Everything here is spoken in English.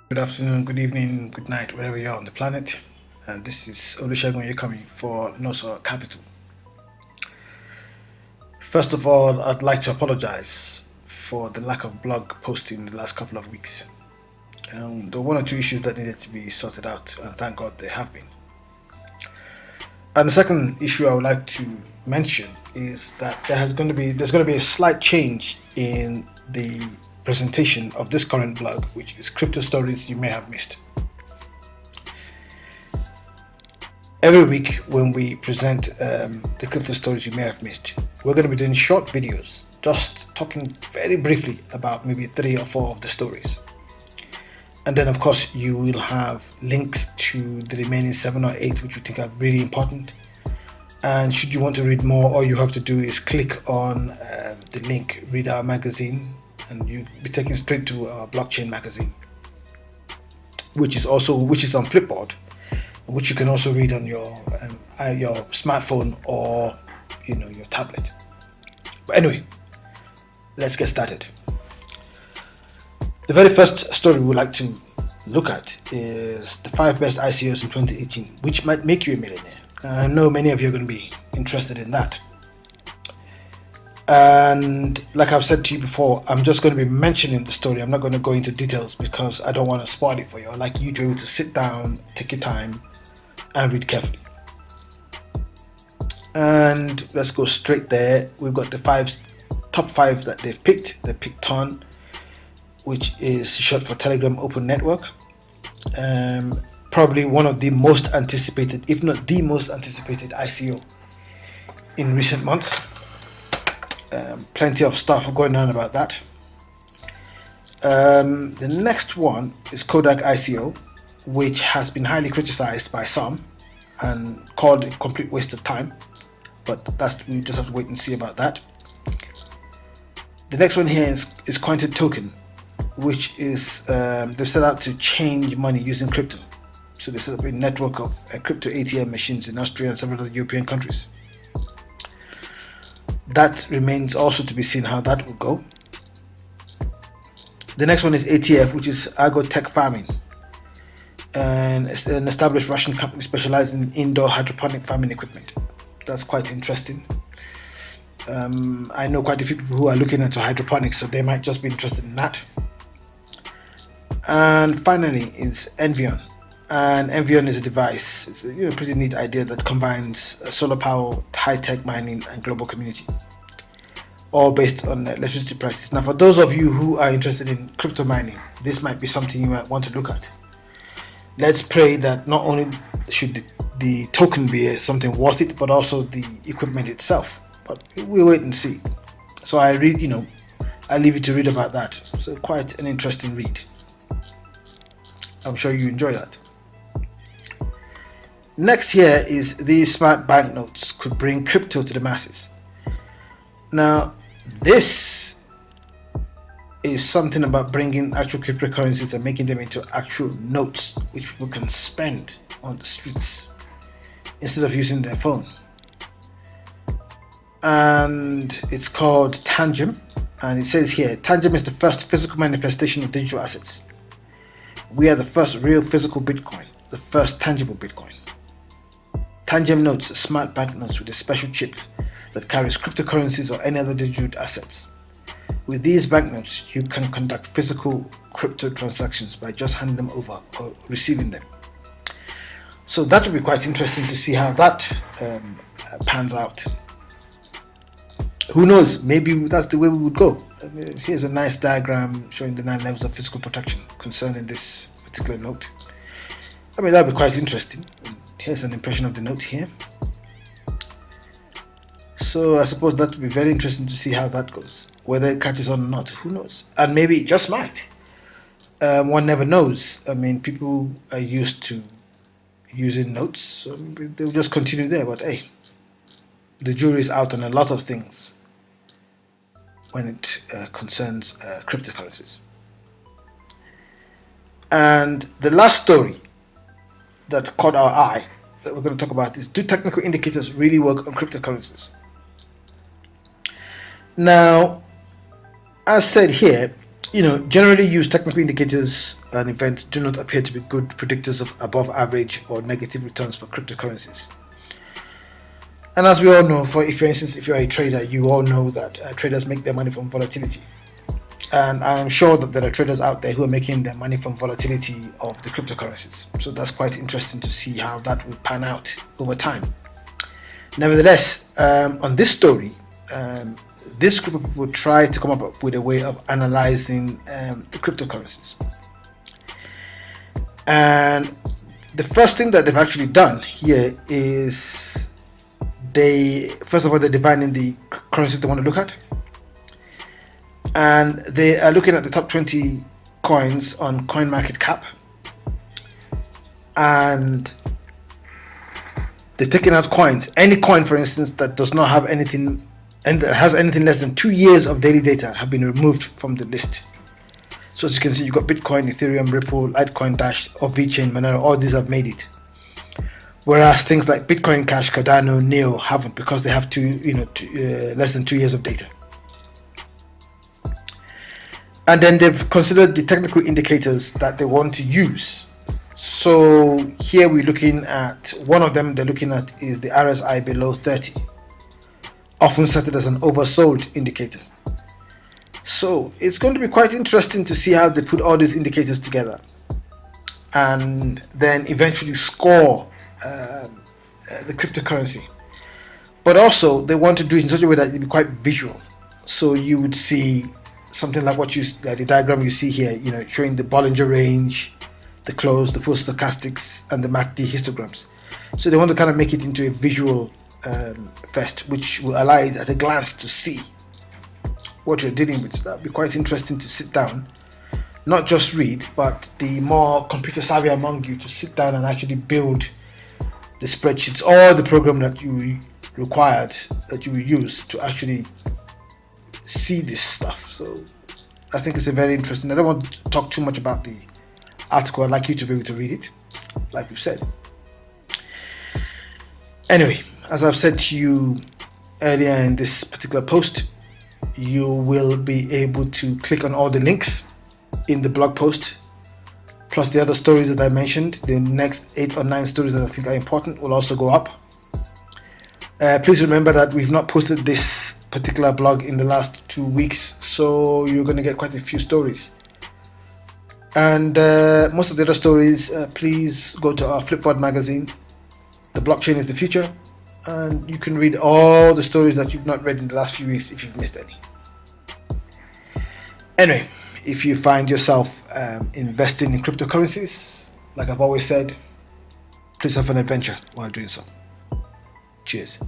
Good afternoon, good evening, good night, wherever you are on the planet. And this is Olusegun Oyekami for Noso Capital. First of all, I'd like to apologize for the lack of blog posting the last couple of weeks. There were one or two issues that needed to be sorted out, and thank God they have been. And the second issue I would like to mention is that there's going to be a slight change in the presentation of this current blog, which is Crypto Stories You May Have Missed. Every week when we present the crypto stories you may have missed, we're going to be doing short videos, just talking very briefly about maybe 3 or 4 of the stories. And then of course you will have links to the remaining 7 or 8 which we think are really important. And should you want to read more, all you have to do is click on the link, read our magazine, and you'll be taken straight to our blockchain magazine, which is on Flipboard, which you can also read on your smartphone or your tablet. But anyway, let's get started. The very first story we would like to look at is the 5 best ICOs in 2018, which might make you a millionaire. I know many of you are going to be interested in that. And like I've said to you before, I'm just going to be mentioning the story. I'm not going to go into details because I don't want to spoil it for you. I'd like you to be able to sit down, take your time, and read carefully. And let's go straight there. We've got the top 5 that they've picked. They picked TON, which is short for Telegram Open Network. Probably one of the most anticipated, if not the most anticipated ICO in recent months. Plenty of stuff going on about that. The next one is Kodak ICO, which has been highly criticized by some and called a complete waste of time, but we just have to wait and see about that. The next one here is Cointed Token, which is they set out to change money using crypto. So they set up a network of crypto ATM machines in Austria and several other European countries. That remains also to be seen how that will go. The next one is ATF, which is Agrotech Farming, and it's an established Russian company specializing in indoor hydroponic farming equipment. That's quite interesting. I know quite a few people who are looking into hydroponics, so they might just be interested in that. And finally is Envion. And Envion is a device. It's a pretty neat idea that combines solar power, high-tech mining, and global community, all based on electricity prices. Now, for those of you who are interested in crypto mining, this might be something you might want to look at. Let's pray that not only should the token be something worth it, but also the equipment itself. But we'll wait and see. So I leave you to read about that. So quite an interesting read. I'm sure you enjoy that. Next here is these smart banknotes could bring crypto to the masses. Now, this is something about bringing actual cryptocurrencies and making them into actual notes which people can spend on the streets instead of using their phone. And it's called Tangem, and it says here, Tangem is the first physical manifestation of digital assets. We are the first real physical Bitcoin, the first tangible Bitcoin. Tangem notes are smart banknotes with a special chip that carries cryptocurrencies or any other digital assets. With these banknotes, you can conduct physical crypto transactions by just handing them over or receiving them. So that will be quite interesting to see how that pans out. Who knows, maybe that's the way we would go. Here's a nice diagram showing the 9 levels of physical protection concerning this particular note. I mean, that would be quite interesting. Here's an impression of the note here. So I suppose that would be very interesting to see how that goes. Whether it catches on or not, who knows? And maybe it just might. One never knows. I mean, people are used to using notes, so maybe they'll just continue there. But hey, the jury's out on a lot of things when it concerns cryptocurrencies. And the last story that caught our eye that we're going to talk about is, do technical indicators really work on cryptocurrencies? Now, as said here, Generally used technical indicators and events do not appear to be good predictors of above average or negative returns for cryptocurrencies. And as we all know, for instance, if you're a trader, you all know that traders make their money from volatility. And I'm sure that there are traders out there who are making their money from volatility of the cryptocurrencies. So that's quite interesting to see how that will pan out over time. Nevertheless, on this story, this group of people try to come up with a way of analyzing the cryptocurrencies. And the first thing that they've actually done here is they're defining the currencies they want to look at. And they are looking at the top 20 coins on CoinMarketCap. And they're taking out coins. Any coin, for instance, that does not have anything and that has anything less than 2 years of daily data have been removed from the list. So as you can see, you've got Bitcoin, Ethereum, Ripple, Litecoin, Dash, or VeChain, Monero. All these have made it. Whereas things like Bitcoin Cash, Cardano, Neo haven't, because they have less than 2 years of data. And then they've considered the technical indicators that they want to use. So here we're looking at one of them. They're looking at is the RSI below 30, often cited as an oversold indicator. So it's going to be quite interesting to see how they put all these indicators together and then eventually score the cryptocurrency. But also they want to do it in such a way that it'll be quite visual. So you would see something like the diagram you see here, showing the Bollinger range, the close, the full stochastics, and the MACD histograms. So they want to kind of make it into a visual fest, which will allow you at a glance to see what you're dealing with. So that'd be quite interesting to sit down, not just read, but the more computer savvy among you to sit down and actually build the spreadsheets or the program that you required, that you will use to actually see this stuff. So I think it's a very interesting. I don't want to talk too much about the article. I'd like you to be able to read it, like we've said. Anyway, as I've said to you earlier in this particular post, you will be able to click on all the links in the blog post, plus the other stories that I mentioned. The next 8 or 9 stories that I think are important will also go up. Please remember that we've not posted this particular blog in the last 2 weeks, so you're going to get quite a few stories. And most of the other stories, please go to our Flipboard magazine. The blockchain is the future, and you can read all the stories that you've not read in the last few weeks if you've missed any. Anyway, if you find yourself investing in cryptocurrencies, like I've always said, please have an adventure while doing so. Cheers.